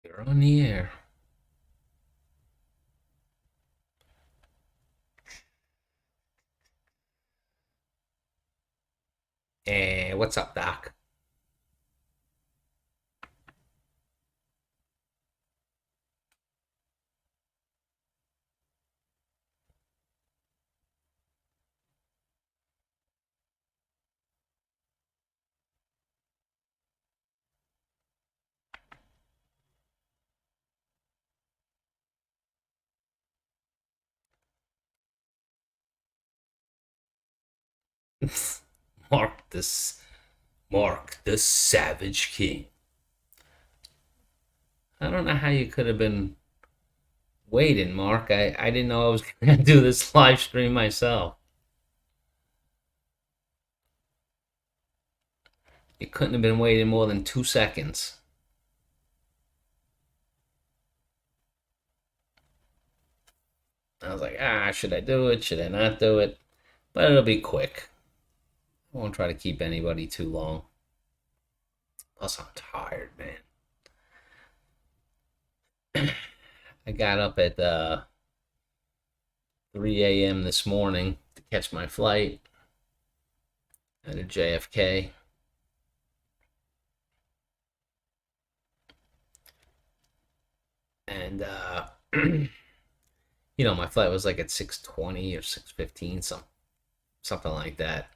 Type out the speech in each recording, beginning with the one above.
You're on the air. And what's up, Doc? Mark this. Mark the Savage King. I don't know how you could have been waiting, Mark. I didn't know I was going to do this live stream myself. You couldn't have been waiting more than 2 seconds. I was like, should I do it? Should I not do it? But it'll be quick. I won't try to keep anybody too long. Plus, I'm tired, man. I got up at 3 a.m. this morning to catch my flight out of JFK. And my flight was like at 6:20 or 6:15, something like that.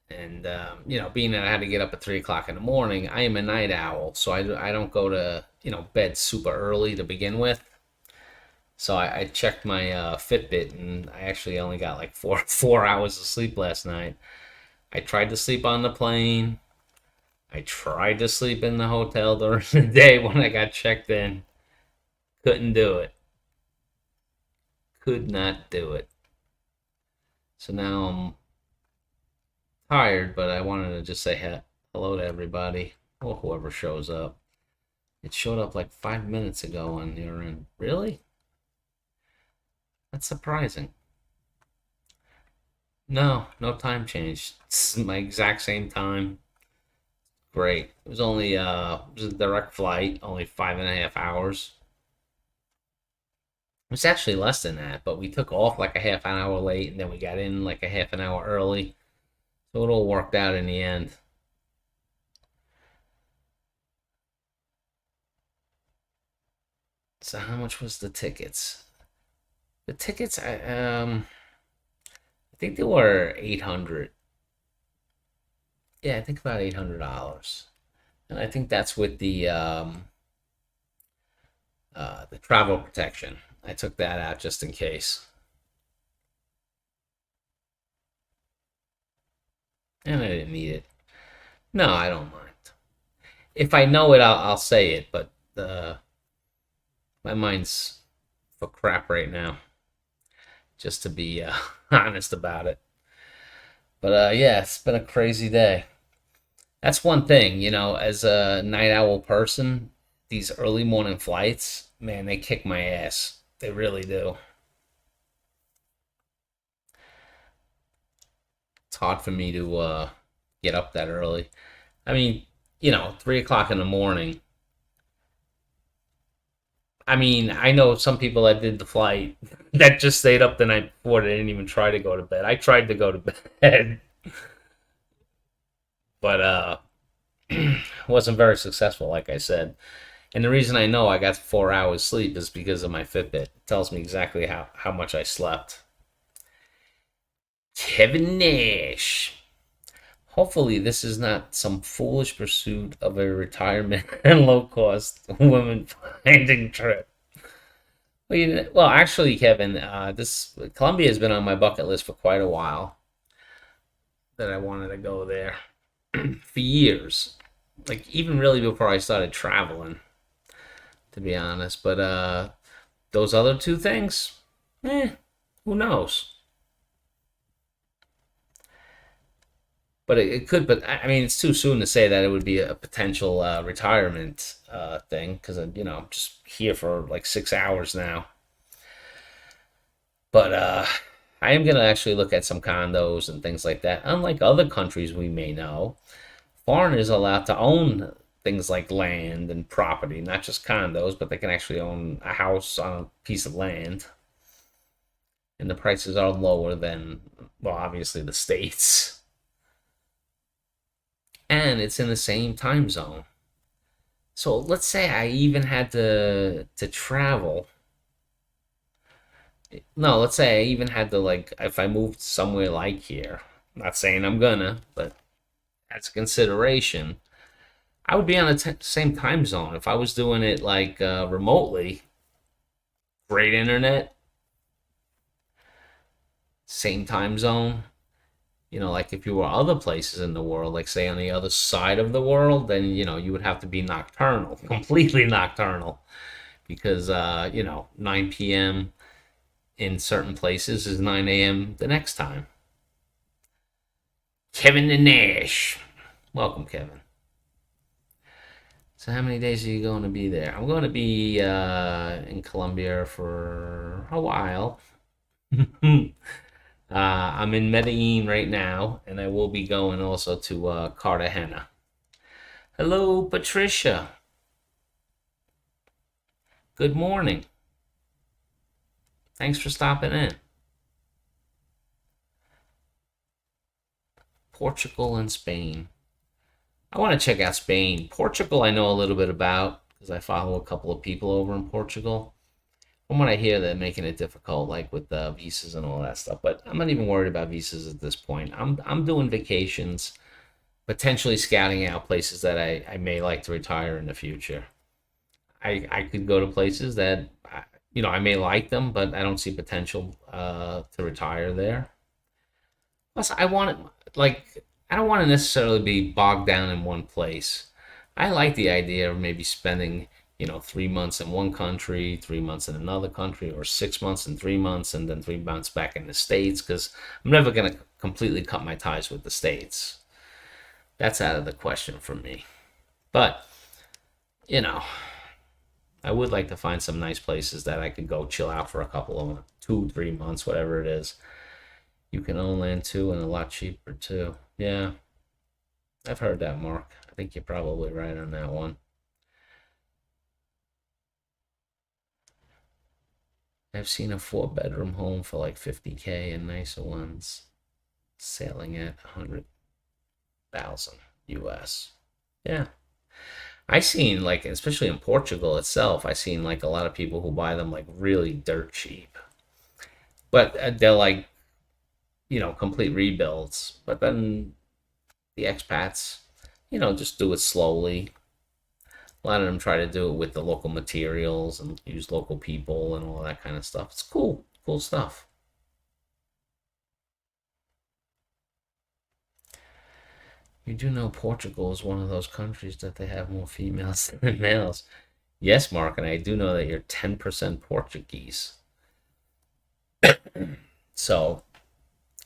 And being that I had to get up at 3 o'clock in the morning, I am a night owl, so I don't go to bed super early to begin with. So I checked my Fitbit, and I actually only got like four hours of sleep last night. I tried to sleep on the plane. I tried to sleep in the hotel during the day when I got checked in. Couldn't do it. Could not do it. So now I'm tired, but I wanted to just say hello to everybody or whoever shows up. It showed up like 5 minutes ago on your end. Really? That's surprising. No time change. It's my exact same time. Great. It was a direct flight, only 5.5 hours. It was actually less than that, but we took off like a half an hour late, and then we got in like a half an hour early. So it all worked out in the end. So how much was the tickets? The tickets, I think they were 800. Yeah, I think about $800, and I think that's with the travel protection. I took that out just in case, and I didn't need it. No, I don't mind. If I know it, I'll say it, but my mind's for crap right now. Just to be honest about it. But yeah, it's been a crazy day. That's one thing, as a night owl person, these early morning flights, man, they kick my ass. They really do. It's hard for me to get up that early. I mean, 3 o'clock in the morning. I mean, I know some people that did the flight that just stayed up the night before. They didn't even try to go to bed. I tried to go to bed, but wasn't very successful, like I said. And the reason I know I got 4 hours sleep is because of my Fitbit. It tells me exactly how much I slept. Kevin Nash. Hopefully, this is not some foolish pursuit of a retirement and low cost women finding trip. Well, actually, Kevin, this Colombia has been on my bucket list for quite a while. That I wanted to go there for years, like even really before I started traveling, to be honest. But those other two things, who knows? But it could. But I mean, it's too soon to say that it would be a potential retirement thing because I'm just here for like 6 hours now. But I am gonna actually look at some condos and things like that. Unlike other countries we may know, foreigners are allowed to own things like land and property, not just condos, but they can actually own a house on a piece of land. And the prices are lower than, well, obviously the States. And it's in the same time zone. So let's say I even had to travel. No, let's say I even had to, like, if I moved somewhere like here. Not saying I'm gonna, but as a consideration, I would be on the same time zone. If I was doing it like remotely, great internet, same time zone. Like if you were other places in the world, like say on the other side of the world, then you would have to be nocturnal, completely nocturnal, because 9 p.m. in certain places is 9 a.m. the next time. Kevin the Nash, welcome, Kevin. So how many days are you going to be there? I'm going to be in Colombia for a while. I'm in Medellin right now, and I will be going also to Cartagena. Hello, Patricia. Good morning. Thanks for stopping in. Portugal and Spain. I want to check out Spain. Portugal, I know a little bit about because I follow a couple of people over in Portugal. From what I hear, they're making it difficult, like with visas and all that stuff. But I'm not even worried about visas at this point. I'm doing vacations, potentially scouting out places that I may like to retire in the future. I could go to places that I may like them, but I don't see potential to retire there. Plus, I don't want to necessarily be bogged down in one place. I like the idea of maybe spending 3 months in one country, 3 months in another country, or 6 months and 3 months, and then 3 months back in the States, because I'm never going to completely cut my ties with the States. That's out of the question for me. But, you know, I would like to find some nice places that I could go chill out for a couple of 2, 3 months, whatever it is. You can own land too, and a lot cheaper too. Yeah, I've heard that, Mark. I think you're probably right on that one. I've seen a 4 bedroom home for like 50K and nicer ones selling at 100,000 US. Yeah. I seen like, especially in Portugal itself, I seen like a lot of people who buy them like really dirt cheap. But they're like, complete rebuilds. But then the expats, just do it slowly. A lot of them try to do it with the local materials and use local people and all that kind of stuff. It's cool, cool stuff. You do know Portugal is one of those countries that they have more females than males. Yes, Mark, and I do know that you're 10% Portuguese. So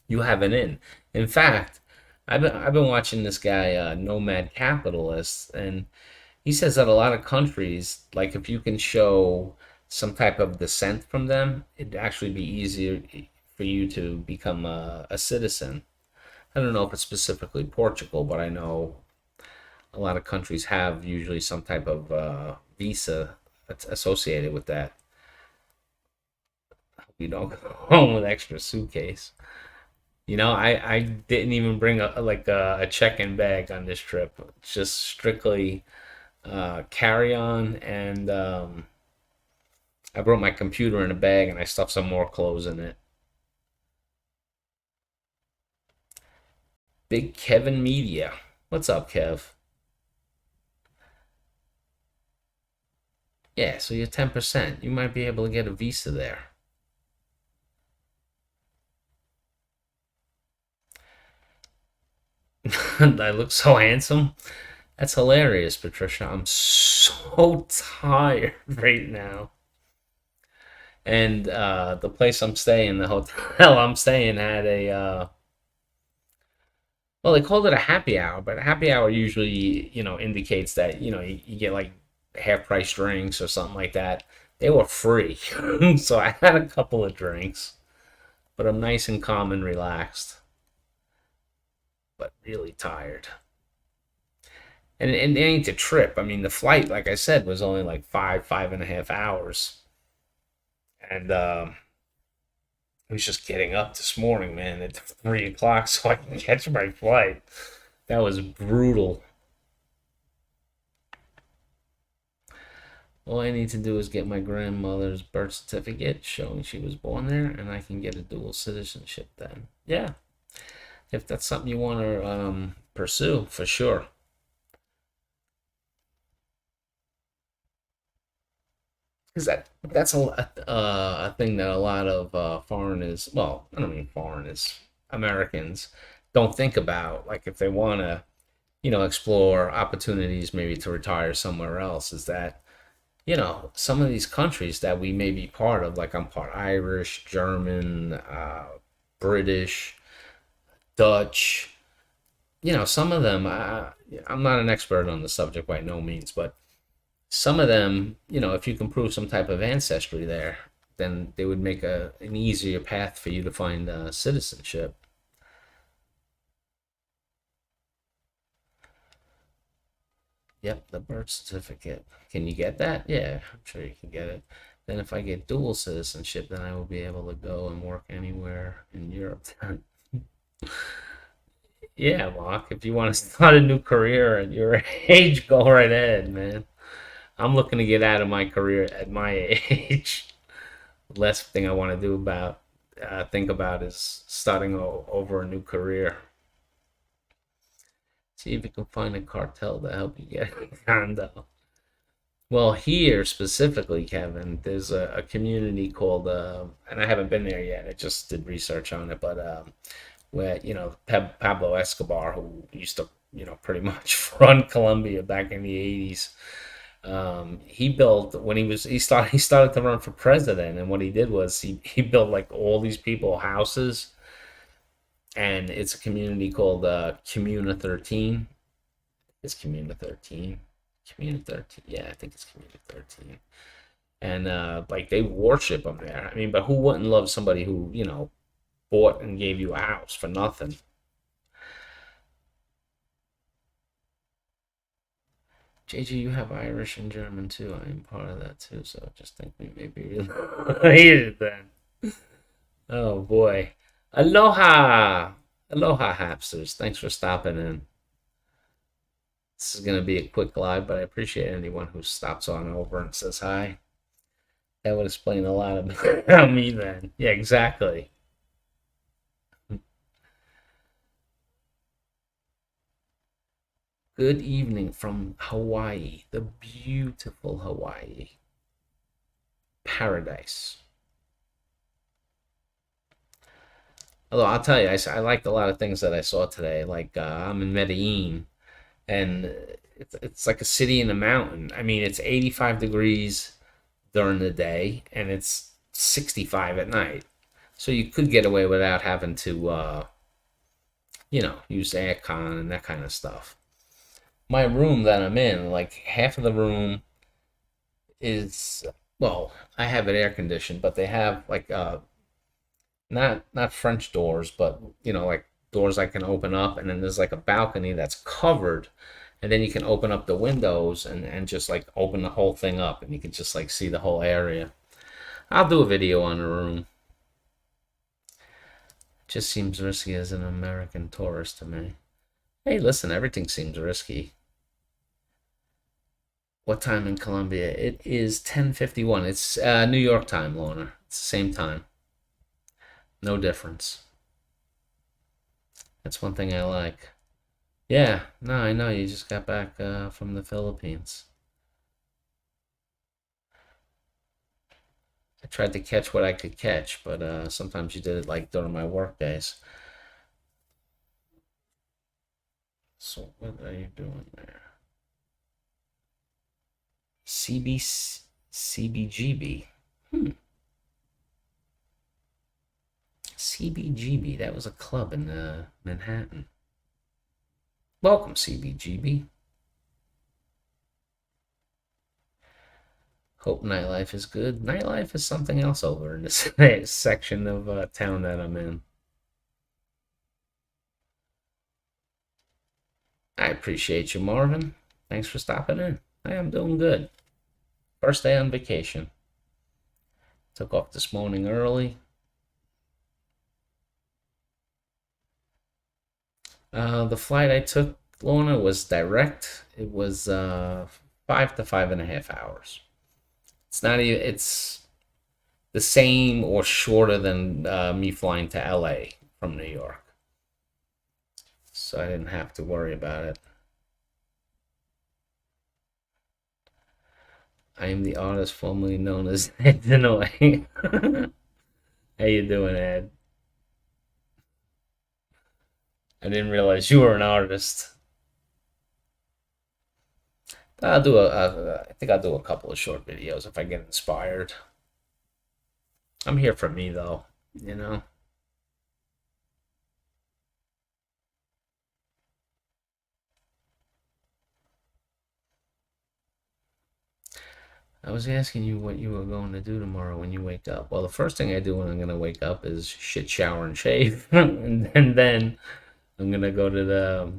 you have an in. In fact, I've been watching this guy, Nomad Capitalist, and he says that a lot of countries, like if you can show some type of descent from them, it'd actually be easier for you to become a citizen. I don't know if it's specifically Portugal, but I know a lot of countries have usually some type of visa that's associated with that. You don't go home with extra suitcase. I didn't even bring a check-in bag on this trip. It's just strictly carry on, and I brought my computer in a bag and I stuffed some more clothes in it. Big Kevin Media. What's up, Kev? Yeah, so you're 10%. You might be able to get a visa there. I look so handsome. That's hilarious, Patricia. I'm so tired right now. And the place I'm staying, the hotel I'm staying, had a well, they called it a happy hour, but a happy hour usually, indicates that, you get like half price drinks or something like that. They were free. So I had a couple of drinks, but I'm nice and calm and relaxed, but really tired. And it ain't a trip. I mean, the flight, like I said, was only like 5.5 hours, and I was just getting up this morning, man, at 3 o'clock so I can catch my flight. That was brutal. All I need to do is get my grandmother's birth certificate showing she was born there, and I can get a dual citizenship then. Yeah, if that's something you want to pursue, for sure. Because that's a thing that a lot of foreigners, well, I don't mean foreigners, Americans, don't think about. Like if they want to, explore opportunities maybe to retire somewhere else, is that some of these countries that we may be part of, like I'm part Irish, German, British, Dutch. Some of them, I'm not an expert on the subject by no means, but some of them, if you can prove some type of ancestry there, then they would make an easier path for you to find citizenship. Yep, the birth certificate. Can you get that? Yeah, I'm sure you can get it. Then if I get dual citizenship, then I will be able to go and work anywhere in Europe. Yeah, Mark, if you want to start a new career at your age, go right ahead, man. I'm looking to get out of my career at my age. The last thing I want to do about think about is starting over a new career. See if you can find a cartel to help you get a condo. Well, here specifically, Kevin, there's a community called, and I haven't been there yet. I just did research on it, but where Pablo Escobar, who used to pretty much run Colombia back in the '80s, he built when he started to run for president, and what he did was he built like all these people houses, and it's a community called Comuna 13. It's Comuna 13. Comuna 13. Yeah, I think it's Comuna 13. And like they worship him there. I mean, but who wouldn't love somebody who bought and gave you a house for nothing? JG, you have Irish and German too. I am part of that too, so I just think we may be related then. Oh boy. Aloha! Aloha, Hapsters. Thanks for stopping in. This is going to be a quick live, but I appreciate anyone who stops on over and says hi. That would explain a lot about me then. Yeah, exactly. Good evening from Hawaii, the beautiful Hawaii. Paradise. Although I'll tell you, I liked a lot of things that I saw today. Like I'm in Medellin, and it's like a city in a mountain. I mean, it's 85 degrees during the day, and it's 65 at night. So you could get away without having to, use aircon and that kind of stuff. My room that I'm in, like half of the room is, well, I have it air conditioned, but they have like not French doors, but like doors I can open up, and then there's like a balcony that's covered, and then you can open up the windows and just like open the whole thing up, and you can just like see the whole area. I'll do a video on the room. Just seems risky as an American tourist to me. Hey, listen, everything seems risky. What time in Colombia? It is 10:51. It's New York time, Lorna. It's the same time. No difference. That's one thing I like. Yeah, no, I know. You just got back from the Philippines. I tried to catch what I could catch, but sometimes you did it like during my work days. So what are you doing there? CBGB. CBGB. That was a club in Manhattan. Welcome, CBGB. Hope nightlife is good. Nightlife is something else over in this section of town that I'm in. I appreciate you, Marvin. Thanks for stopping in. I am doing good. First day on vacation. Took off this morning early. The flight I took, Lorna, was direct. It was 5 to 5.5 hours. It's not even. It's the same or shorter than me flying to LA from New York. So I didn't have to worry about it. I am the artist formerly known as Ed Denoy. How you doing, Ed? I didn't realize you were an artist. I think I'll do a couple of short videos if I get inspired. I'm here for me though, you know. I was asking you what you were going to do tomorrow when you wake up. Well, the first thing I do when I'm going to wake up is shit, shower, and shave, and then I'm going to go to the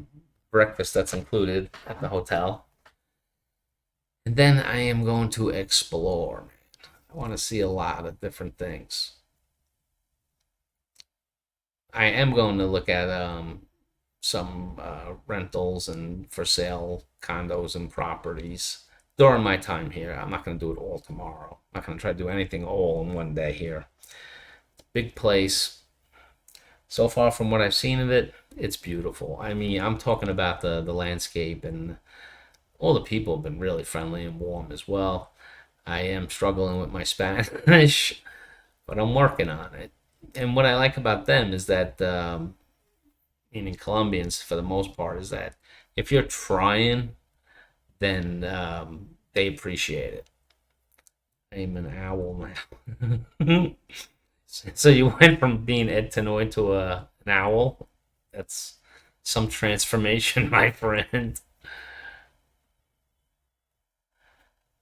breakfast that's included at the hotel, and then I am going to explore. I want to see a lot of different things. I am going to look at some rentals and for sale condos and properties during my time here. I'm not going to do it all tomorrow. I'm not going to try to do anything all in one day here. Big place. So far from what I've seen of it, it's beautiful. I mean, I'm talking about the landscape, and all the people have been really friendly and warm as well. I am struggling with my Spanish, but I'm working on it. And what I like about them is that, meaning Colombians for the most part, is that if you're trying, then they appreciate it. I'm an owl now. So you went from being Ed Tenoy to an owl. That's some transformation, my friend.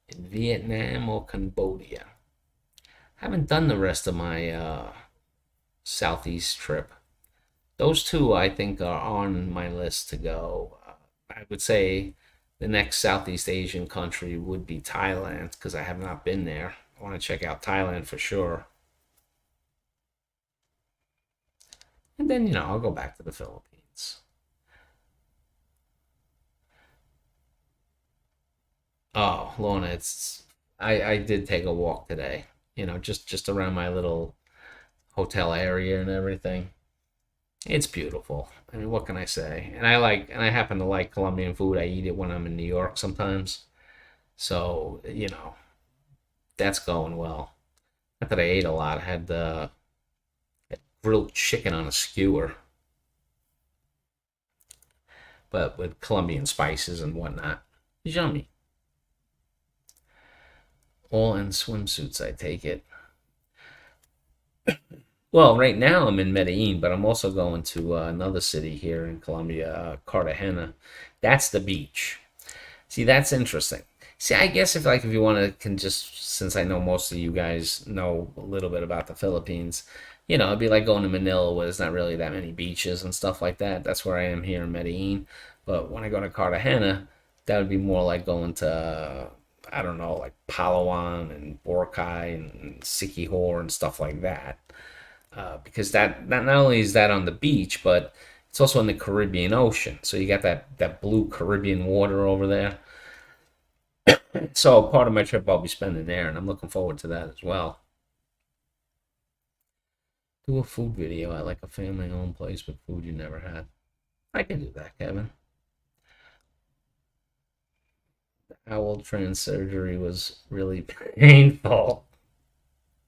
In Vietnam or Cambodia. Haven't done the rest of my southeast trip. Those two, I think, are on my list to go. I would say the next Southeast Asian country would be Thailand because I have not been there. I want to check out Thailand for sure. And then, I'll go back to the Philippines. Oh, Lorna, I did take a walk today. Just around my little hotel area and everything. It's beautiful. I mean, what can I say? And I happen to like Colombian food. I eat it when I'm in New York sometimes. So, that's going well. Not that I ate a lot. I had grilled chicken on a skewer, but with Colombian spices and whatnot. Yummy. All in swimsuits, I take it. Well, right now I'm in Medellin, but I'm also going to another city here in Colombia, Cartagena. That's the beach. See, that's interesting. See, I guess if you want to can just since I know most of you guys know a little bit about the Philippines, it'd be like going to Manila where there's not really that many beaches and stuff like that. That's where I am here in Medellin. But when I go to Cartagena, that would be more like going to I don't know, like Palawan and Boracay and Siquijor and stuff like that. Because that not only is that on the beach, but it's also in the Caribbean Ocean. So you got that blue Caribbean water over there. So part of my trip I'll be spending there, and I'm looking forward to that as well. Do a food video at like a family-owned place with food you never had. I can do that, Kevin. The owl train surgery was really painful.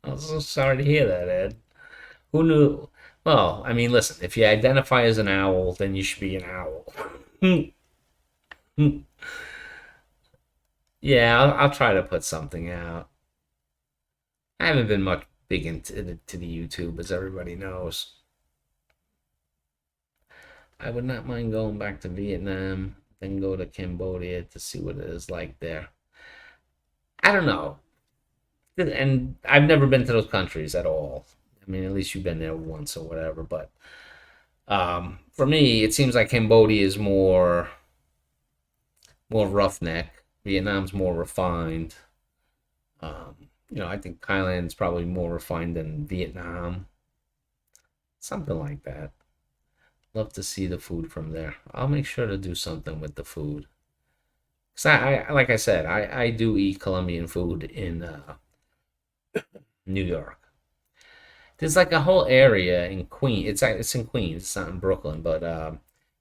I'm so sorry to hear that, Ed. Who knew? Well, I mean, listen, if you identify as an owl, then you should be an owl. Yeah, I'll try to put something out. I haven't been much big into the YouTube, as everybody knows. I would not mind going back to Vietnam, then go to Cambodia to see what it is like there. I don't know. And I've never been to those countries at all. I mean, at least you've been there once or whatever. But for me, it seems like Cambodia is more more roughneck. Vietnam's more refined. I think Thailand's probably more refined than Vietnam. Something like that. Love to see the food from there. I'll make sure to do something with the food. Cause like I said, I do eat Colombian food in New York. There's like a whole area in Queens. It's in Queens. It's not in Brooklyn, but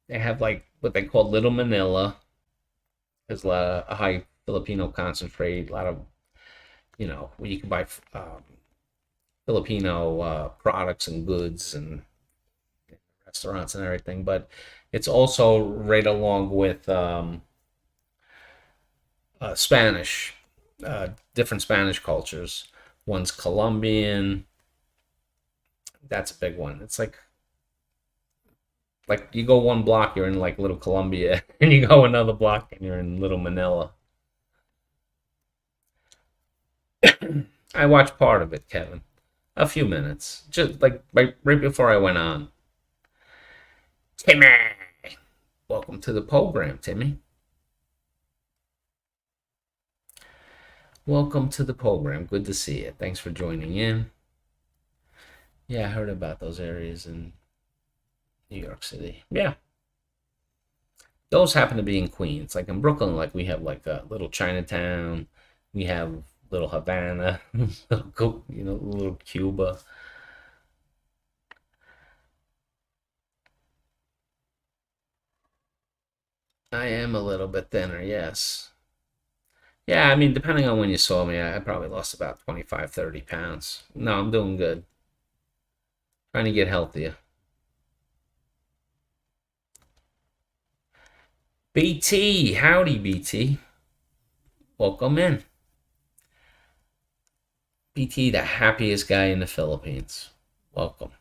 they have like what they call Little Manila. There's a high Filipino concentrate. A lot of where you can buy Filipino products and goods and restaurants and everything. But it's also right along with Spanish, different Spanish cultures. One's Colombian. That's a big one. It's like you go one block, you're in like Little Colombia, and you go another block, and you're in Little Manila. I watched part of it, Kevin. A few minutes, just like right before I went on. Timmy, welcome to the program, Timmy. Welcome to the program. Good to see you. Thanks for joining in. Yeah, I heard about those areas in New York City. Yeah, those happen to be in Queens. Like in Brooklyn, like we have like a little Chinatown, we have little Havana, little Cuba. I am a little bit thinner, yes. Yeah, I mean, depending on when you saw me, I probably lost about 25, 30 pounds. No, I'm doing good. Trying to get healthier. BT, howdy, BT. Welcome in. BT, the happiest guy in the Philippines. Welcome.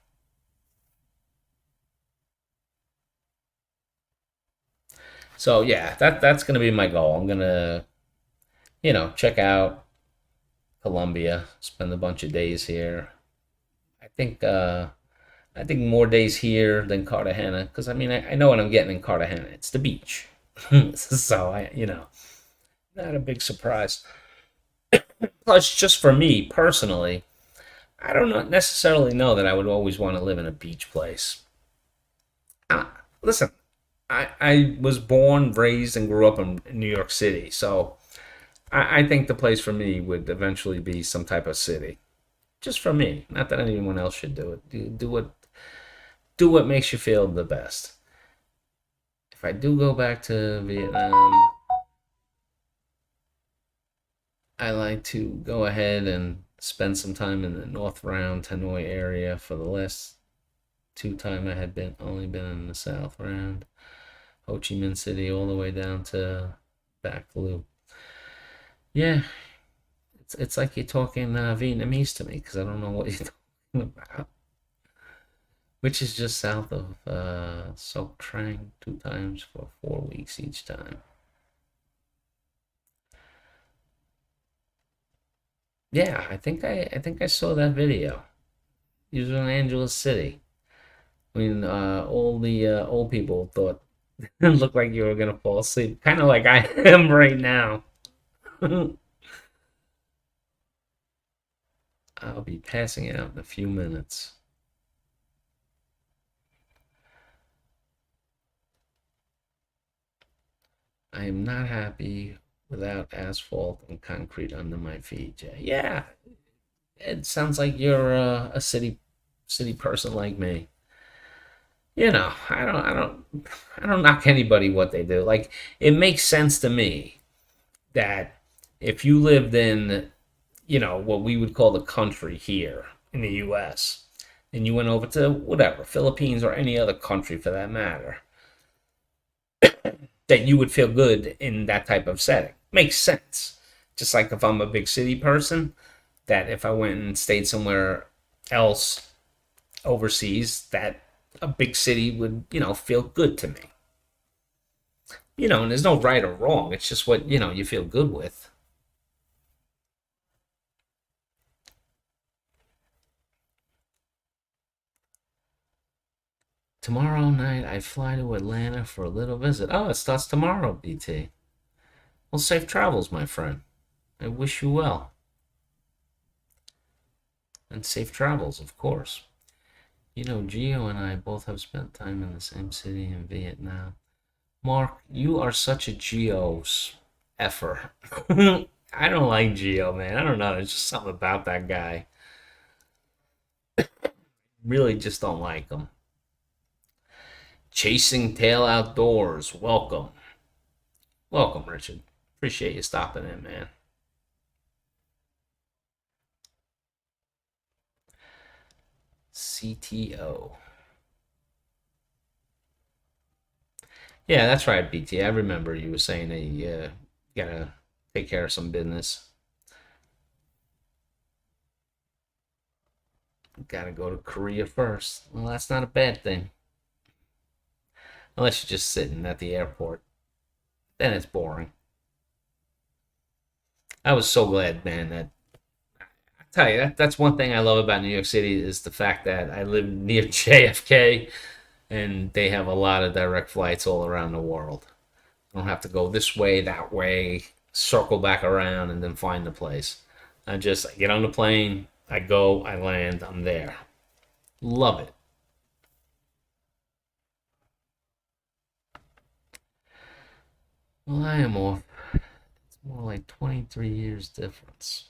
So yeah, that's gonna be my goal. I'm gonna, check out Colombia, spend a bunch of days here. I think I think more days here than Cartagena because I know what I'm getting in Cartagena. It's the beach, so not a big surprise. Plus, just for me personally, I don't necessarily know that I would always want to live in a beach place. Listen, I was born, raised, and grew up in New York City, so I think the place for me would eventually be some type of city. Just for me, not that anyone else should do it. Do what makes you feel the best. If I do go back to Vietnam, I like to go ahead and spend some time in the North Round Hanoi area for the last two time I had only been in the South Round, Ho Chi Minh City, all the way down to Bac Blue. Yeah, it's like you're talking Vietnamese to me because I don't know what you're talking about. Which is just south of Sok Trang, two times for 4 weeks each time. Yeah, I think I saw that video. He was in Angeles City. I mean, all the old people thought it looked like you were gonna fall asleep, kind of like I am right now. I'll be passing out in a few minutes. I am not happy without asphalt and concrete under my feet, Jay. Yeah, it sounds like you're a city person like me. I don't knock anybody what they do. Like it makes sense to me that if you lived in, what we would call the country here in the US, and you went over to whatever, Philippines or any other country for that matter, that you would feel good in that type of setting. Makes sense. Just like if I'm a big city person, that if I went and stayed somewhere else overseas, that a big city would, feel good to me. And there's no right or wrong. It's just what, you feel good with. Tomorrow night, I fly to Atlanta for a little visit. Oh, it starts tomorrow, BT. Well, safe travels, my friend. I wish you well. And safe travels, of course. You know, Gio and I both have spent time in the same city in Vietnam. Mark, you are such a Geo's effer. I don't like Geo, man. I don't know. There's just something about that guy. Really just don't like him. Chasing Tail Outdoors. Welcome. Welcome, Richard. Appreciate you stopping in, man. CTO. Yeah, that's right, BT. I remember you were saying that you gotta take care of some business. Gotta go to Korea first. Well, that's not a bad thing. Unless you're just sitting at the airport. Then it's boring. I was so glad, man, that I tell you that's one thing I love about New York City is the fact that I live near JFK and they have a lot of direct flights all around the world. I don't have to go this way, that way, circle back around, and then find the place. I get on the plane, I go, I land, I'm there. Love it. Well, I am off. It's more like 23 years difference.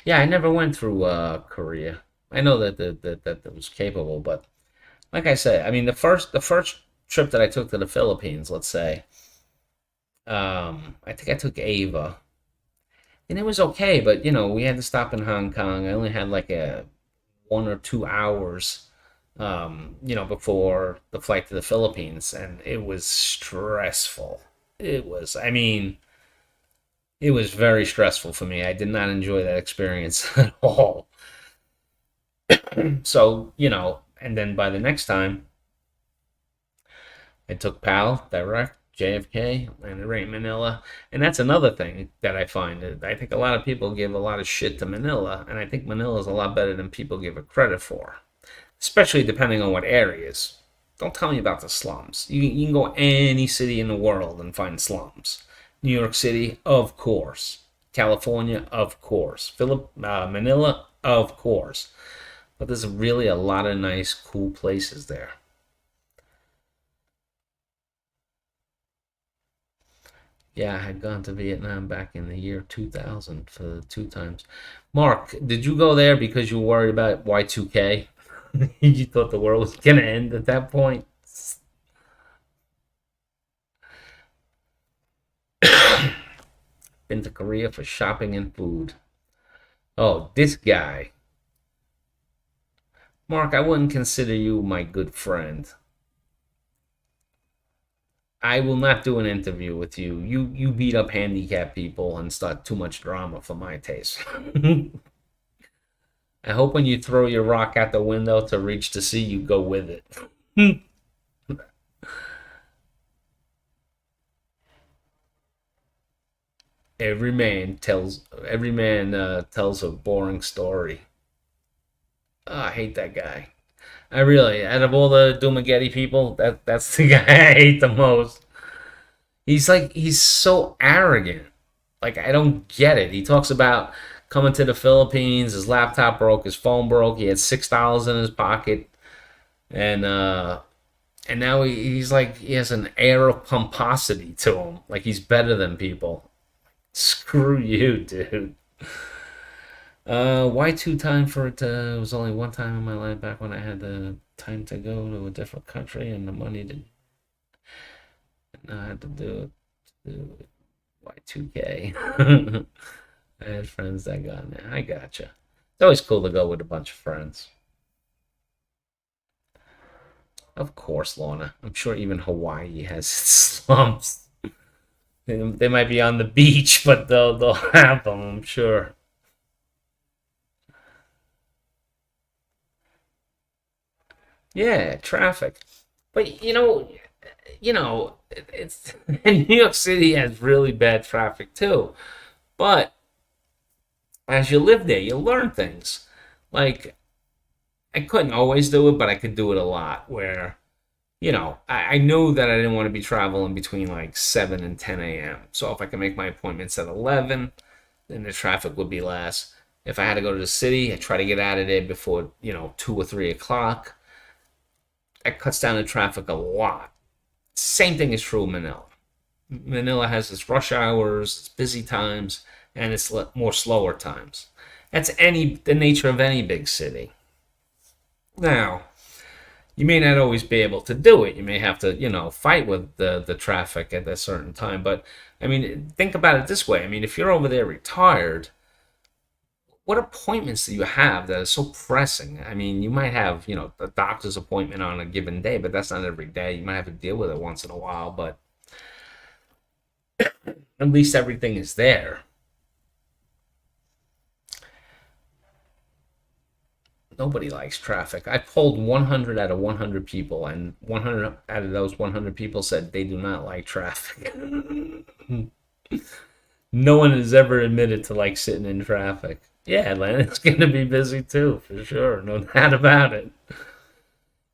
Yeah, I never went through Korea. I know that was capable, but like I said, I mean the first trip that I took to the Philippines, let's say, I think I took Ava, and it was okay, but we had to stop in Hong Kong. I only had like a 1 or 2 hours, before the flight to the Philippines, and it was stressful. I mean, it was very stressful for me. I did not enjoy that experience at all. So, and then by the next time, I took PAL direct, JFK, and right in Manila. And that's another thing that I find. I think a lot of people give a lot of shit to Manila, and I think Manila is a lot better than people give it credit for, especially depending on what areas. Don't tell me about the slums. You can go any city in the world and find slums. New York City, of course. California, of course. Manila, of course. But there's really a lot of nice, cool places there. Yeah, I had gone to Vietnam back in the year 2000 for the two times. Mark, did you go there because you were worried about Y2K? You thought the world was going to end at that point? Been to Korea for shopping and food. Oh, this guy. Mark, I wouldn't consider you my good friend. I will not do an interview with you. You beat up handicapped people and start too much drama for my taste. I hope when you throw your rock out the window to reach the sea, you go with it. every man tells a boring story. Oh, I hate that guy. I really, out of all the Dumagetti people, that's the guy I hate the most. He's so arrogant. Like I don't get it. He talks about coming to the Philippines. His laptop broke. His phone broke. He had $6 in his pocket, and now he's like he has an air of pomposity to him. Like he's better than people. Screw you, dude. Why two time for it? It was only one time in my life back when I had the time to go to a different country and the money to. I had to do it. Y2K. I had friends that got in there. I gotcha. It's always cool to go with a bunch of friends. Of course, Lorna. I'm sure even Hawaii has its slumps. They might be on the beach, but they'll have them. I'm sure. Yeah, traffic. But it's and New York City has really bad traffic too. But as you live there, you learn things. Like I couldn't always do it, but I could do it a lot. Where I knew that I didn't want to be traveling between like 7 and 10 a.m. So if I could make my appointments at 11, then the traffic would be less. If I had to go to the city, I try to get out of there before 2 or 3 o'clock. That cuts down the traffic a lot. Same thing is true in Manila. Manila has its rush hours, its busy times, and its more slower times. That's the nature of any big city. Now, you may not always be able to do it. You may have to, fight with the traffic at a certain time. But I mean, think about it this way. I mean, if you're over there retired, what appointments do you have that are so pressing? I mean, you might have, a doctor's appointment on a given day, but that's not every day. You might have to deal with it once in a while, but at least everything is there. Nobody likes traffic. I polled 100 out of 100 people, and 100 out of those 100 people said they do not like traffic. No one has ever admitted to like sitting in traffic. Yeah, Atlanta's going to be busy too, for sure. No doubt about it.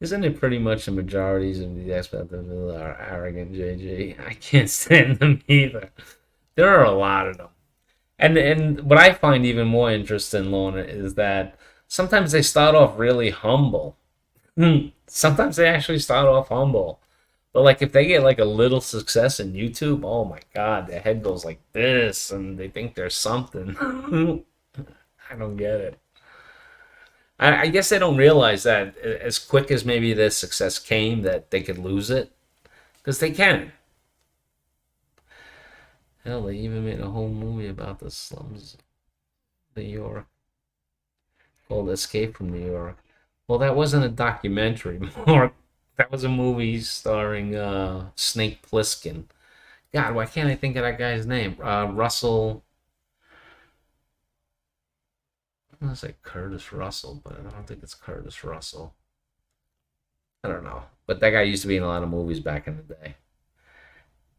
Isn't it pretty much the majorities of the expats are arrogant, JG? I can't stand them either. There are a lot of them. And what I find even more interesting, Lorna, is that sometimes they start off really humble. Sometimes they actually start off humble. But like if they get like a little success in YouTube, oh my God, their head goes like this and they think they're something. I don't get it. I guess they don't realize that as quick as maybe their success came, that they could lose it. Because they can. Hell, they even made a whole movie about the slums of New York called Escape from New York. Well, that wasn't a documentary, Mark. That was a movie starring Snake Plissken. God, why can't I think of that guy's name? Russell. I'm gonna say Curtis Russell, but I don't think it's Curtis Russell. I don't know. But that guy used to be in a lot of movies back in the day.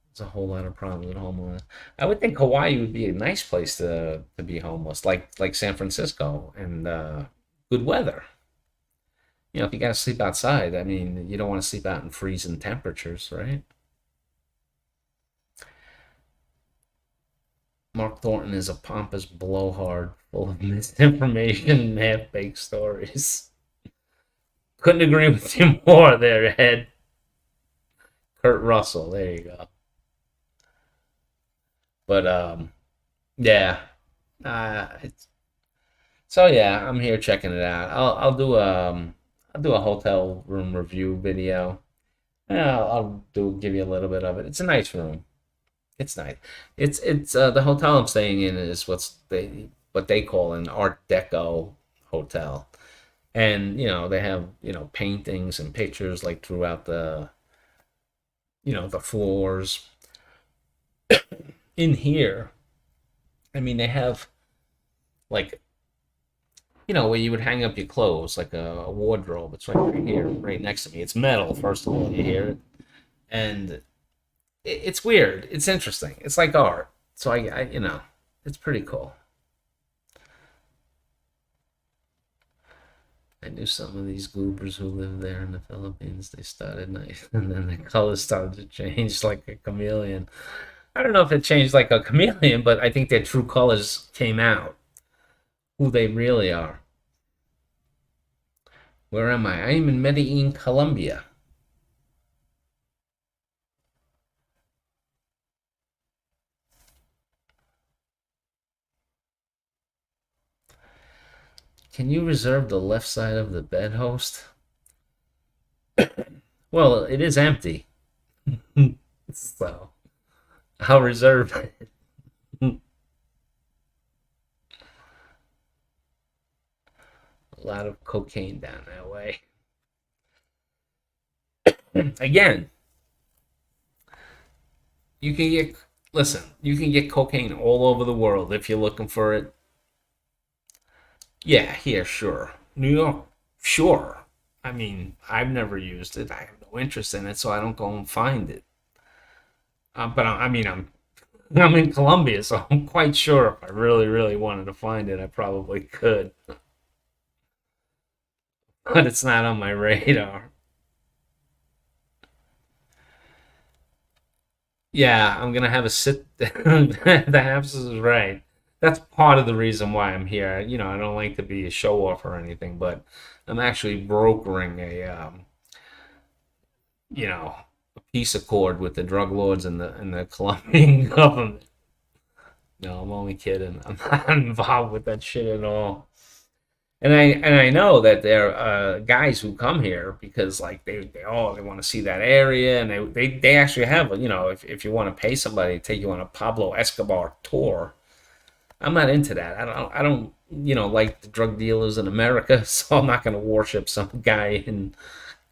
There's a whole lot of problems with homeless. I would think Hawaii would be a nice place to be homeless, like San Francisco, and good weather. If you got to sleep outside, I mean, you don't want to sleep out in freezing temperatures, right? Mark Thornton is a pompous blowhard full of misinformation and half-baked stories. Couldn't agree with you more there, Ed. Kurt Russell, there you go. But yeah. It's, so yeah, I'm here checking it out. I'll do a hotel room review video. Yeah, I'll give you a little bit of it. It's a nice room. It's nice. It's the hotel I'm staying in is what they call an Art Deco hotel, and they have paintings and pictures like throughout the floors in here. I mean, they have like where you would hang up your clothes, like a wardrobe. It's right here, right next to me. It's metal, first of all, you hear it, and it's weird. It's interesting. It's like art. So it's pretty cool. I knew some of these goobers who lived there in the Philippines. They started nice, and then the colors started to change like a chameleon. I don't know if it changed like a chameleon, but I think their true colors came out, who they really are. Where am I? I'm in Medellin, Colombia. Can you reserve the left side of the bed, host? Well, it is empty, so I'll reserve it. A lot of cocaine down that way. Again, you can get listen. You can get cocaine all over the world if you're looking for it. Yeah, here, sure. New York, sure. I mean, I've never used it. I have no interest in it, so I don't go and find it. But I mean, I'm in Colombia, so I'm quite sure if I really, really wanted to find it, I probably could. but it's not on my radar. Yeah, I'm gonna have a sit. The Habs is right. That's part of the reason why I'm here. I don't like to be a show off or anything, but I'm actually brokering you know, a peace accord with the drug lords and the Colombian government. No, I'm only kidding. I'm not involved with that shit at all. And I know that there are guys who come here because like they want to see that area, and they actually have, if you want to pay somebody to take you on a Pablo Escobar tour. I'm not into that. I don't like the drug dealers in America, so I'm not going to worship some guy in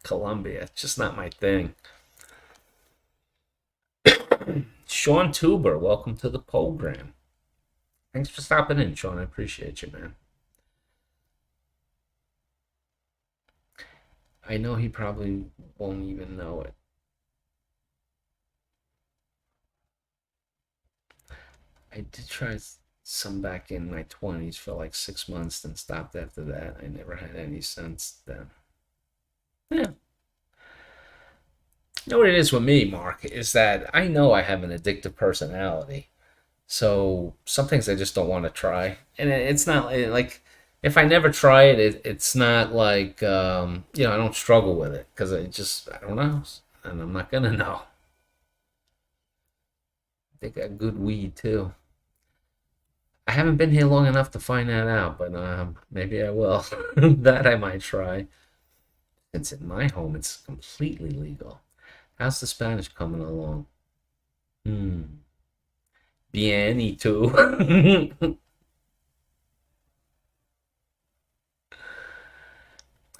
Colombia. It's just not my thing. Sean Tuber, welcome to the program. Thanks for stopping in, Sean. I appreciate you, man. I know he probably won't even know it. I did try some back in my 20s for like 6 months, then stopped after that. I never had any since then. Yeah. You know what it is with me, Mark, is that I know I have an addictive personality. So some things I just don't want to try. And it's not like if I never try it, it's not like, I don't struggle with it because I don't know. And I'm not going to know. They got good weed too. I haven't been here long enough to find that out, but maybe I will. That I might try. Since in my home it's completely legal. How's the Spanish coming along? Hmm. Bien, y tú?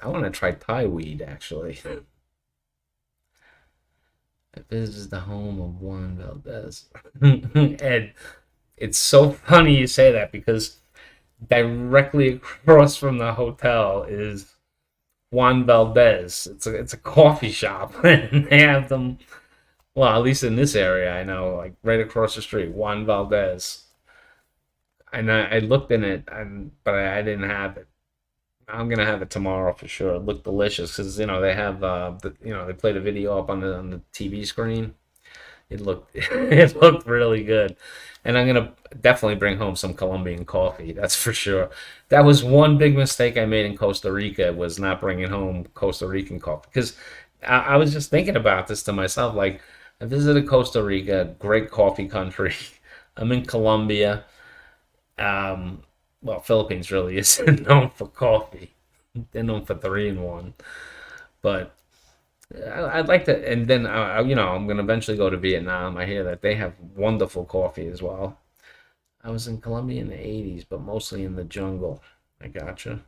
I want to try Thai weed actually. I visited the home of Juan Valdez. Ed, it's so funny you say that because directly across from the hotel is Juan Valdez. It's a coffee shop, and they have them. Well, at least in this area, I know, like right across the street, Juan Valdez. And I looked in it, but I didn't have it. I'm gonna have it tomorrow for sure. It looked delicious because they have they play the video up on the TV screen. It looked it looked really good, and I'm gonna definitely bring home some Colombian coffee. That's for sure. That was one big mistake I made in Costa Rica was not bringing home Costa Rican coffee because I was just thinking about this to myself. Like I visited Costa Rica, great coffee country. I'm in Colombia. Well, Philippines really isn't known for coffee. They're known for three in one, but I'd like to, and then I'm gonna eventually go to Vietnam. I hear that they have wonderful coffee as well. I was in Colombia in the '80s, but mostly in the jungle. I gotcha.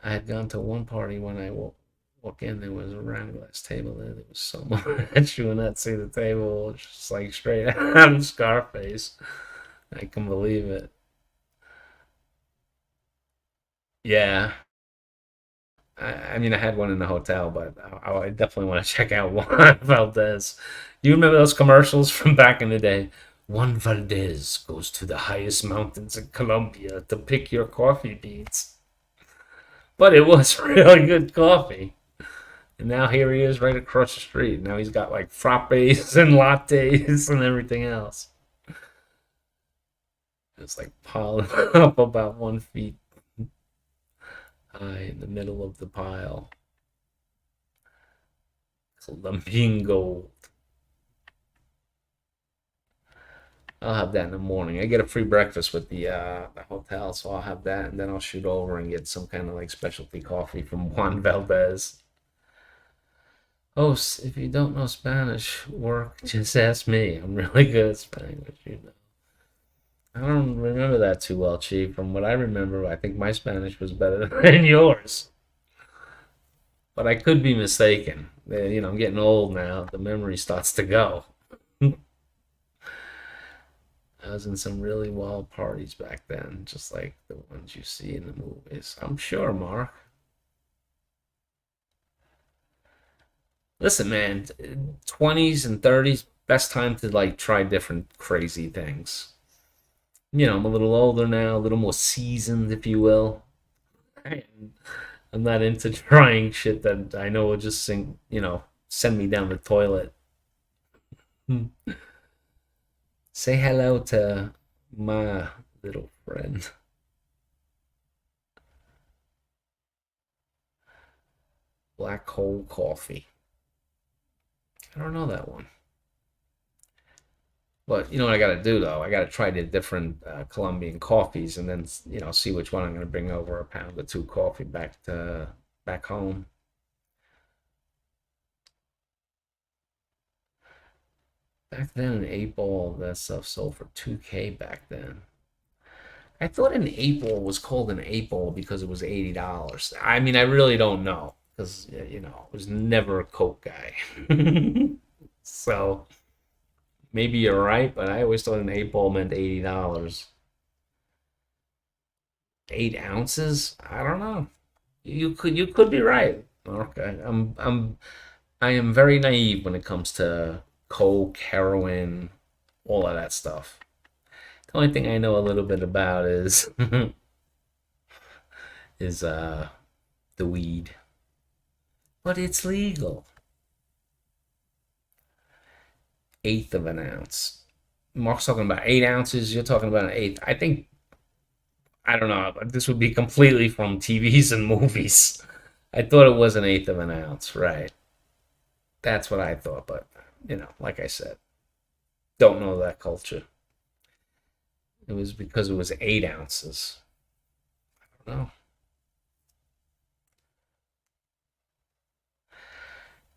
I had gone to one party when I walk in. There was a round glass table there. There was so much you would not see the table. It's just like straight out of Scarface. I can believe it. Yeah, I mean, I had one in the hotel, but I definitely want to check out Juan Valdez. Do you remember those commercials from back in the day? Juan Valdez goes to the highest mountains in Colombia to pick your coffee beans. But it was really good coffee. And now here he is right across the street. Now he's got like frappes and lattes and everything else. It's like piling up about 1 feet high in the middle of the pile. Colombian gold. I'll have that in the morning. I get a free breakfast with the hotel, so I'll have that, and then I'll shoot over and get some kind of like specialty coffee from Juan Valdez. Oh, if you don't know Spanish, work, just ask me. I'm really good at Spanish. I don't remember that too well, Chief. From what I remember, I think my Spanish was better than yours, but I could be mistaken. I'm getting old now. The memory starts to go. I was in some really wild parties back then, just like the ones you see in the movies. I'm sure, Mark. Listen, man, 20s and 30s, best time to like try different crazy things. I'm a little older now, a little more seasoned, if you will. I'm not into trying shit that I know will just send me down the toilet. Hmm. Say hello to my little friend. Black hole coffee. I don't know that one. But you know what I got to do though? I got to try the different Colombian coffees and then see which one I'm going to bring over a pound or two coffee back home. Back then, an 8 ball of that stuff sold for 2K back then. I thought an 8 ball was called an 8 ball because it was $80. I mean, I really don't know because I was never a Coke guy. So maybe you're right, but I always thought an 8 ball meant $80. 8 ounces? I don't know. You could be right. Okay, I am very naive when it comes to coke, heroin, all of that stuff. The only thing I know a little bit about is is the weed, but it's legal. Eighth of an ounce. Mark's talking about 8 ounces. You're talking about an eighth. I think I don't know. This would be completely from TVs and movies. I thought it was an eighth of an ounce. Right. That's what I thought, but like I said, don't know that culture. It was because it was 8 ounces. No,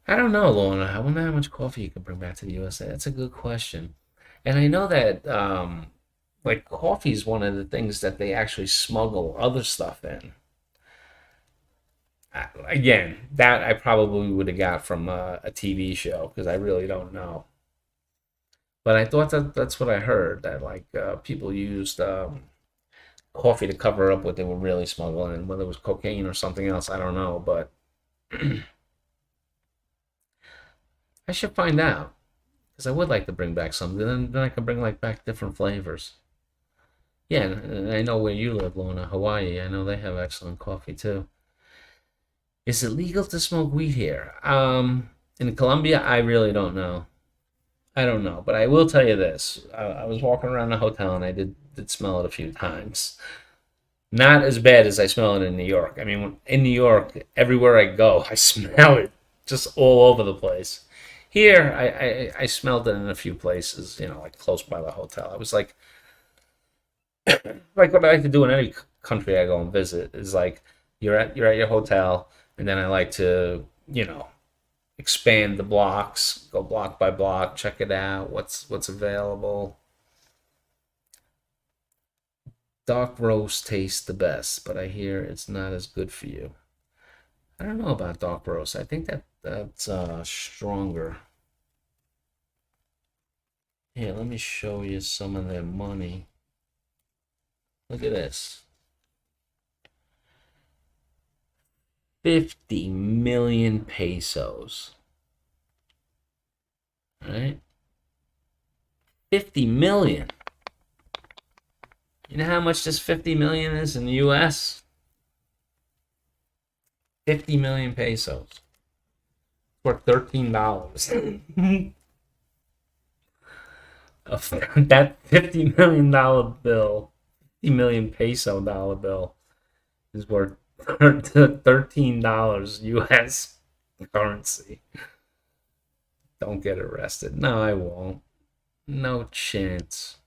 I don't know, Lorna. I wonder how much coffee you can bring back to the USA. That's a good question. And I know that like coffee is one of the things that they actually smuggle other stuff in. Again, that I probably would have got from a TV show because I really don't know. But I thought that that's what I heard that like people used coffee to cover up what they were really smuggling, and whether it was cocaine or something else, I don't know. But I should find out because I would like to bring back something. Then I can bring like back different flavors. Yeah, and I know where you live, Luna, Hawaii. I know they have excellent coffee too. Is it legal to smoke weed here? In Colombia, I really don't know. I don't know, but I will tell you this: I was walking around the hotel and I did smell it a few times. Not as bad as I smell it in New York. I mean, in New York, everywhere I go, I smell it just all over the place. Here, I smelled it in a few places, like close by the hotel. I was like what I like to do in any country I go and visit is like you're at your hotel, and then I like to expand the blocks, go block by block, check it out, what's available. Dark roast tastes the best, but I hear it's not as good for you. I don't know about dark roast. I think that's stronger. Here, let me show you some of their money. Look at this. 50 million pesos. All right? 50 million. You know how much this 50 million is in the US? 50 million pesos. For $13. That $50 million bill, 50 million peso dollar bill is worth $13 US currency. Don't get arrested. No, I won't. No chance.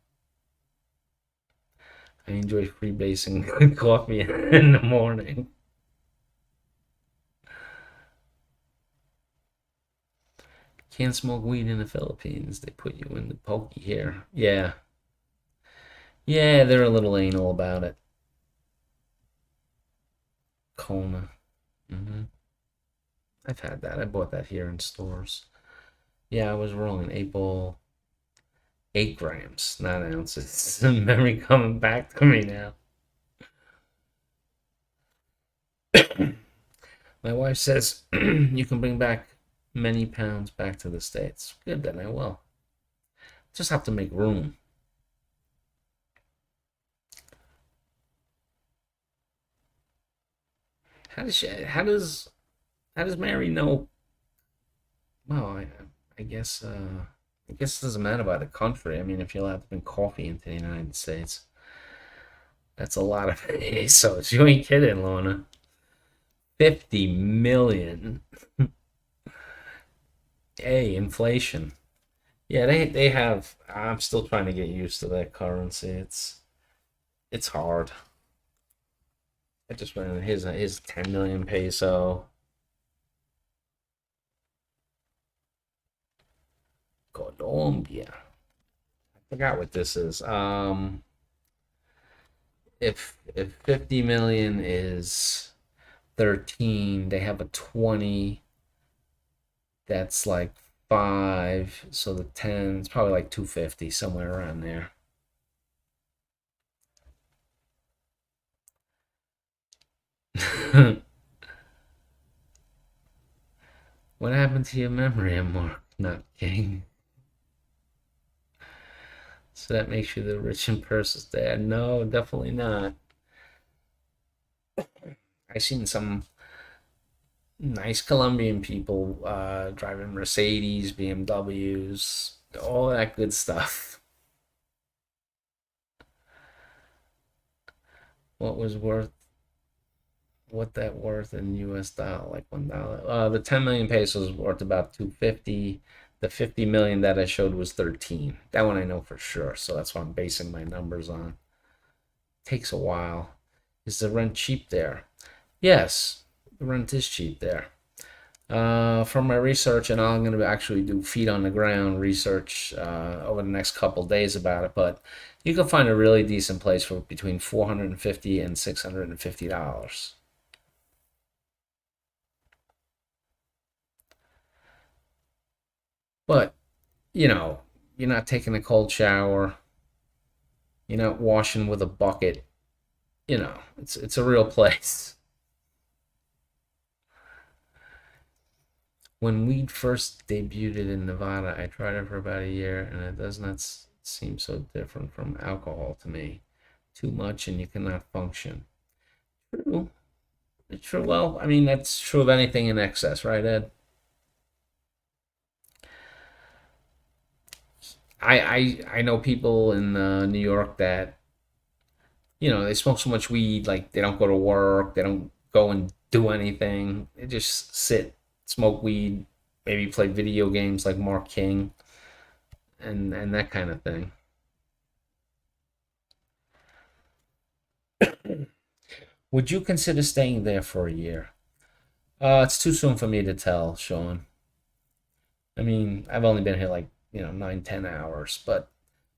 I enjoy freebasing coffee in the morning. Can't smoke weed in the Philippines. They put you in the pokey here. Yeah. Yeah, they're a little anal about it. Kona. hmm I've had that. I bought that here in stores. Yeah, I was wrong. An 8 ball, 8 grams, not ounces. Memory coming back to me now. My wife says you can bring back many pounds back to the States. Good, then I will. Just have to make room. how does Mary know? Well, I guess I guess it doesn't matter by the country. I mean, if you're allowed to bring coffee into the United States, that's a lot of pesos. You ain't kidding, Lorna. 50 million. Hey, inflation. Yeah, they have. I'm still trying to get used to that currency. It's hard. I just went. Here's 10 million peso. Colombia. I forgot what this is. If 50 million is 13, they have a 20 that's like five. So the 10 is probably like 250, somewhere around there. What happened to your memory, Mark? Not king. So that makes you the rich in purses there. No, definitely not. I seen some nice Colombian people driving Mercedes, BMWs, all that good stuff. What was worth what that worth in US dollar, like $1. The 10 million pesos worth about 250. The 50 million that I showed was 13. That one I know for sure, so that's what I'm basing my numbers on. Takes a while. Is the rent cheap there? Yes, the rent is cheap there. From my research, and I'm going to actually do feet on the ground research over the next couple days about it, but you can find a really decent place for between 450 and $650. But you know, you're not taking a cold shower, you're not washing with a bucket. It's a real place. When weed first debuted in Nevada, I tried it for about a year, and it does not seem so different from alcohol to me. Too much, and you cannot function. True. It's true. Well, I mean, that's true of anything in excess, right, Ed? I know people in New York that they smoke so much weed, like they don't go to work, they don't go and do anything. They just sit, smoke weed, maybe play video games like Mark King and that kind of thing. Would you consider staying there for a year? It's too soon for me to tell, Sean. I mean, I've only been here like 9, 10 hours, but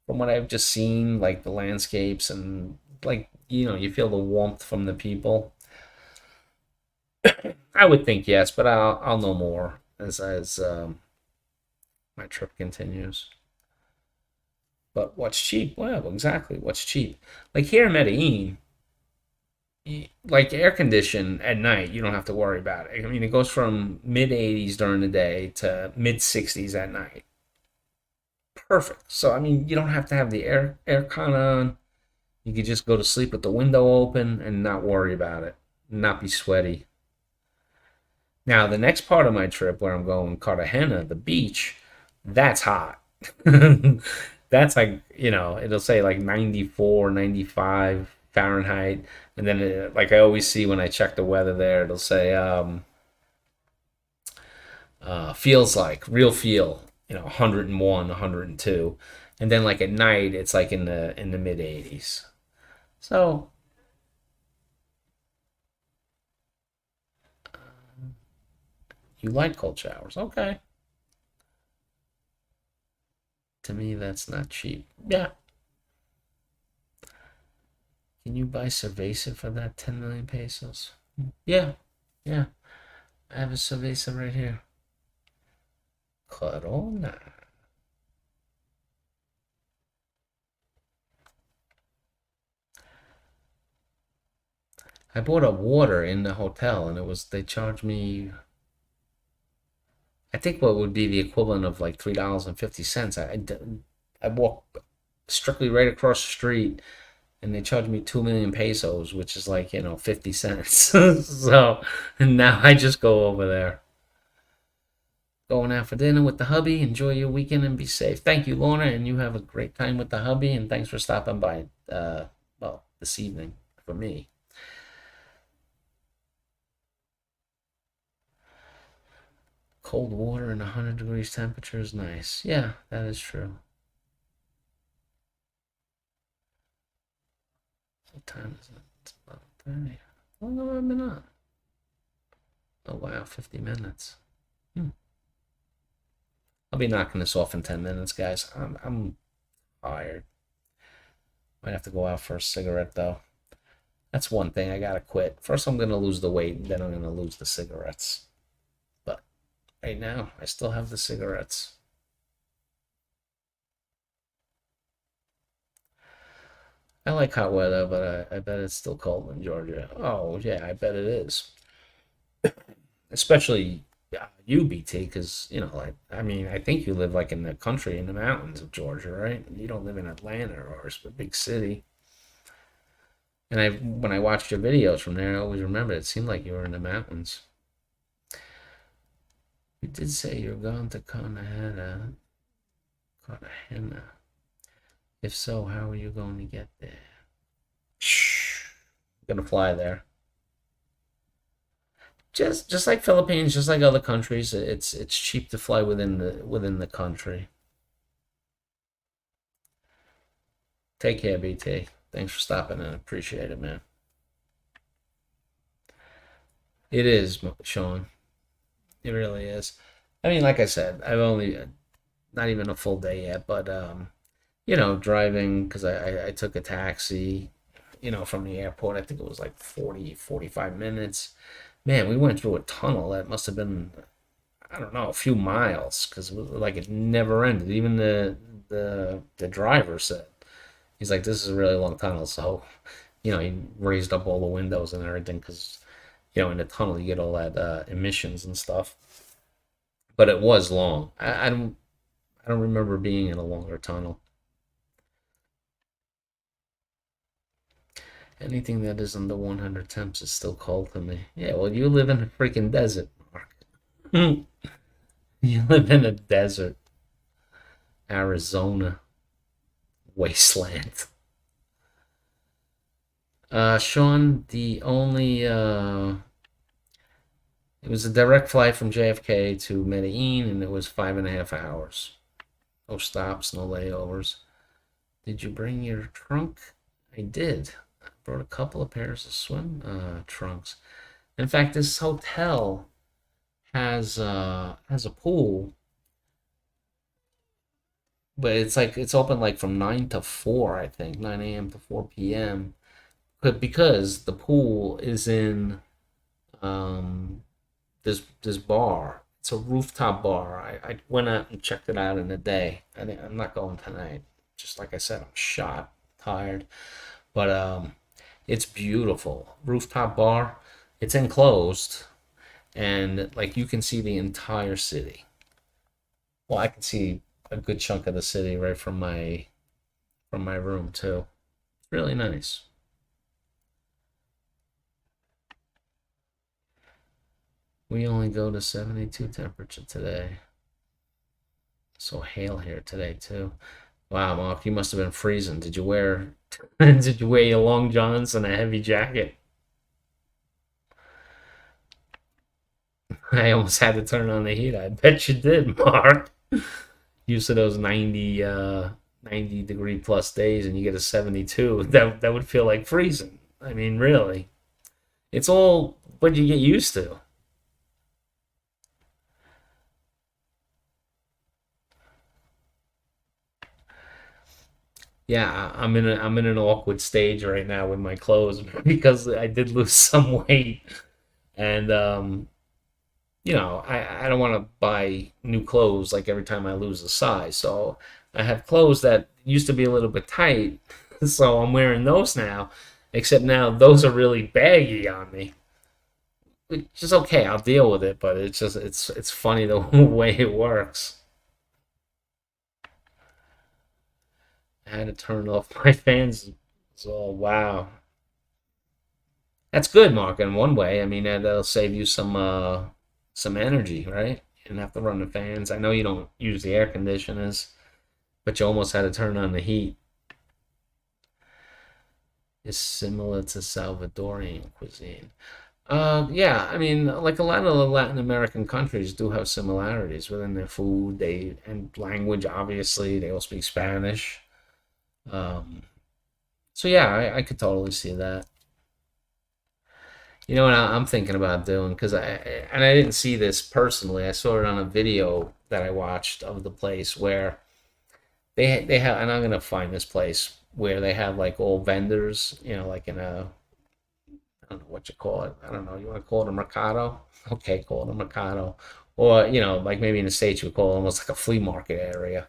from what I've just seen, like the landscapes and like you feel the warmth from the people. I would think yes, but I'll know more as my trip continues. But what's cheap? Well, exactly. What's cheap? Like here in Medellin, like air condition at night, you don't have to worry about it. I mean, it goes from mid 80s during the day to mid 60s at night. Perfect. So I mean, you don't have to have the aircon on. You could just go to sleep with the window open and not worry about it, not be sweaty. Now, the next part of my trip where I'm going, Cartagena, the beach, that's hot. That's like, it'll say like 94, 95 Fahrenheit. And then, like I always see when I check the weather there, it'll say feels like, real feel, 101, 102. And then like at night, it's like in the mid 80s. So you like cold showers. Okay. To me, that's not cheap. Yeah. Can you buy cerveza for that 10 million pesos? Yeah. Yeah. I have a cerveza right here. Corona. I bought a water in the hotel and they charged me, I think what would be the equivalent of like $3.50. I walked strictly right across the street and they charged me 2 million pesos, which is like 50 cents. So now I just go over there. Going out for dinner with the hubby. Enjoy your weekend and be safe. Thank you, Lorna, and you have a great time with the hubby. And thanks for stopping by. Well, this evening for me. Cold water and 100 degrees temperature is nice. Yeah, that is true. What time is it? It's about 30. How long have I been on? Oh, wow, 50 minutes. Hmm. I'll be knocking this off in 10 minutes, guys. I'm tired. Might have to go out for a cigarette, though. That's one thing I gotta quit. First, I'm gonna lose the weight, then I'm gonna lose the cigarettes. But right now, I still have the cigarettes. I like hot weather, but I bet it's still cold in Georgia. Oh, yeah, I bet it is. Especially you, BT, because, like, I mean, I think you live, like, in the country, in the mountains of Georgia, right? You don't live in Atlanta or a big city. And when I watched your videos from there, I always remember it seemed like you were in the mountains. You did say you're going to Cartagena. If so, how are you going to get there? Shh. I'm gonna fly there. Just like Philippines, just like other countries, it's cheap to fly within the country. Take care, BT. Thanks for stopping in. Appreciate it, man. It is, Sean. It really is. I mean, like I said, I've only not even a full day yet, but driving because I took a taxi, from the airport. I think it was like 40, 45 minutes. Man, we went through a tunnel that must have been, I don't know, a few miles because like it never ended. Even the driver said he's like, this is a really long tunnel. So, he raised up all the windows and everything because in the tunnel you get all that emissions and stuff. But it was long. I don't remember being in a longer tunnel. Anything that is under 100 temps is still cold to me. Yeah, well, you live in a freaking desert, Mark. You live in a desert, Arizona wasteland. Sean, the only it was a direct flight from JFK to Medellin, and it was 5.5 hours. No stops, no layovers. Did you bring your trunk? I did. I brought a couple of pairs of swim trunks. In fact, this hotel has a pool, but it's open like from 9 to 4, I think, 9 a.m. to 4 p.m. But because the pool is in um, this bar, it's a rooftop bar. I went out and checked it out in a day. I'm not going tonight. Just like I said, I'm shot, tired, but it's beautiful. Rooftop bar. It's enclosed, and like you can see the entire city. Well, I can see a good chunk of the city right from my room too. It's really nice. We only go to 72 temperature today. So hail here today too. Wow, Mark, you must have been freezing. Did you wear did you wear your long johns and a heavy jacket? I almost had to turn on the heat. I bet you did, Mark. Used to those 90 degree plus days and you get a 72. That would feel like freezing. I mean, really. It's all what you get used to. Yeah, I'm in an awkward stage right now with my clothes because I did lose some weight, and I don't want to buy new clothes like every time I lose a size. So I have clothes that used to be a little bit tight, so I'm wearing those now. Except now those are really baggy on me, which is okay. I'll deal with it, but it's funny the way it works. I had to turn off my fans So wow, that's good, Mark. In one way, I mean that'll save you some energy, right? You don't have to run the fans. I know you don't use the air conditioners, but you almost had to turn on the heat. It's similar to Salvadorian cuisine. Yeah, I mean, like a lot of the Latin American countries do have similarities within their food, they and language. Obviously, they all speak Spanish. Um, so yeah, I could totally see that. You know what I'm thinking about doing because I didn't see this personally. I saw it on a video that I watched of the place where they have, and I'm gonna find this place where they have like all vendors, like in a, I don't know what you call it. I don't know. You want to call it a mercado? Okay, call it a mercado. Or, like maybe in the States you would call it almost like a flea market area.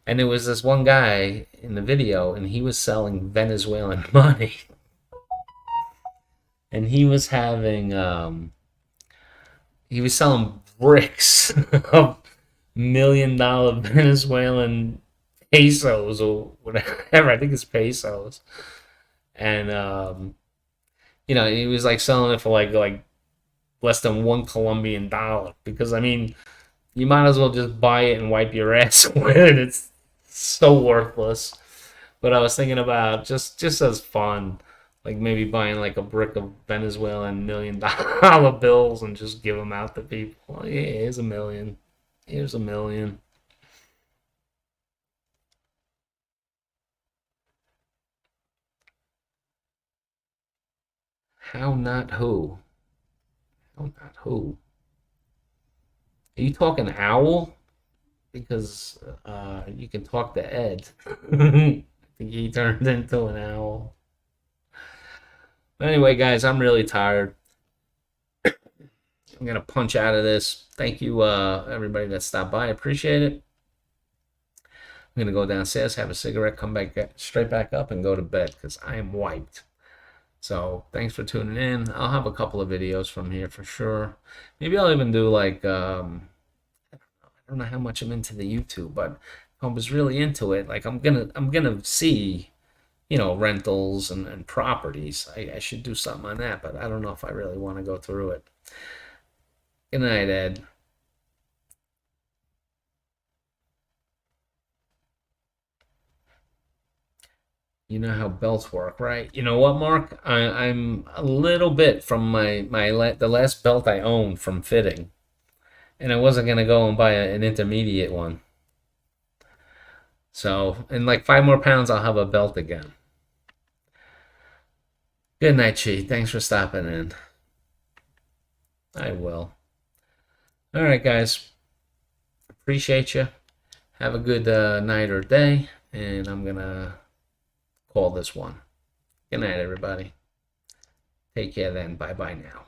And there was this one guy in the video, and he was selling Venezuelan money. And he was selling bricks of $1 million Venezuelan pesos or whatever. I think it's pesos. And, he was like selling it for like less than $1 Colombian because I mean you might as well just buy it and wipe your ass with it. It's so worthless. But I was thinking about just as fun, like maybe buying like a brick of Venezuelan $1 million bills and just give them out to people. Well, yeah, here's a million. Here's a million. How not who? How not who? Are you talking owl? Because you can talk to Ed. I think he turned into an owl. But anyway, guys, I'm really tired. I'm gonna punch out of this. Thank you, everybody that stopped by. I appreciate it. I'm gonna go downstairs, have a cigarette, come back, get straight back up, and go to bed because I am wiped. So thanks for tuning in. I'll have a couple of videos from here for sure. Maybe I'll even do like I don't know how much I'm into the YouTube, but if I was really into it, like I'm gonna see, rentals and properties. I should do something on that, but I don't know if I really want to go through it. Good night, Ed. You know how belts work, right? You know what, Mark? I'm a little bit from the last belt I owned from fitting, and I wasn't gonna go and buy an intermediate one. So in like 5 more pounds, I'll have a belt again. Good night, Chi. Thanks for stopping in. I will. All right, guys. Appreciate you. Have a good night or day, and I'm gonna call this one. Good night, everybody. Take care then. Bye bye now.